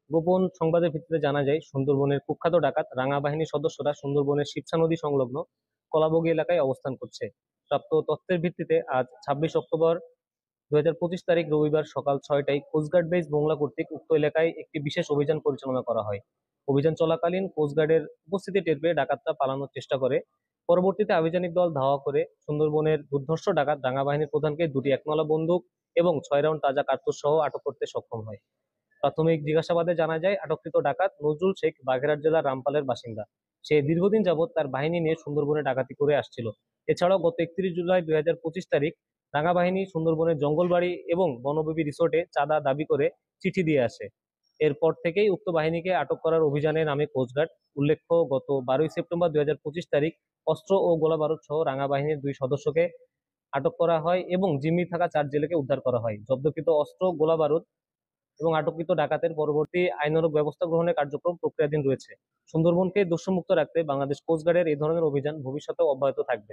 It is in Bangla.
গোপন সংবাদের ভিত্তিতে জানা যায়, সুন্দরবনের কুখ্যাত ডাকাত রাঙা বাহিনীর সদস্যরা সুন্দরবনের শিবছা নদী সংলগ্ন কলাবগী এলাকায় অবস্থান করছে। প্রাপ্ত তথ্যের ভিত্তিতে আজ 26 অক্টোবর 2025 তারিখ রবিবার সকাল 6টায় কোস্টগার্ড বেস মোংলা কর্তৃক উক্ত এলাকায় একটি বিশেষ অভিযান পরিচালনা করা হয়। অভিযান চলাকালীন কোস্টগার্ডের উপস্থিতি টের পেয়ে ডাকাতরা পালানোর চেষ্টা করে। পরবর্তীতে আভিযানিক দল ধাওয়া করে সুন্দরবনের দুর্ধর্ষ ডাকাত রাঙা বাহিনীর প্রধানকে দুটি একনলা বন্দুক এবং 6 রাউন্ড তাজা কার্তুজ সহ আটক করতে সক্ষম হয়। প্রাথমিক জিজ্ঞাসাবাদে জানা যায়, আটককৃত ডাকাত নজরুল শেখ বাগেরহাট জেলার রামপালের বাসিন্দা। সে দীর্ঘদিন যাবৎ তার বাহিনী নিয়ে সুন্দরবনে ডাকাতি করে আসছিল। এছাড়াও গত 31 জুলাই 2025 তারিখ রাঙা বাহিনী সুন্দরবনের জঙ্গলবাড়ি এবং বনবিবি রিসোর্টে চাঁদা দাবি করে চিঠি দিয়ে আসে। এরপর থেকেই উক্ত বাহিনীকে আটক করার অভিযানে নামে কোস্টগার্ড। উল্লেখ্য, গত 12 সেপ্টেম্বর 2025 তারিখ অস্ত্র ও গোলা বারুদ সহ রাঙা বাহিনীর 2 সদস্যকে আটক করা হয় এবং জিম্মি থাকা 4 জেলেকে উদ্ধার করা হয়। জব্দকৃত অস্ত্র, গোলা বারুদ এবং আটককৃত ডাকাতের পরবর্তী আইনানুগ ব্যবস্থা গ্রহণের কার্যক্রম প্রক্রিয়াধীন রয়েছে। সুন্দরবনকে দূষণমুক্ত রাখতে বাংলাদেশ কোস্টগার্ডের এই ধরনের অভিযান ভবিষ্যতেও অব্যাহত থাকবে।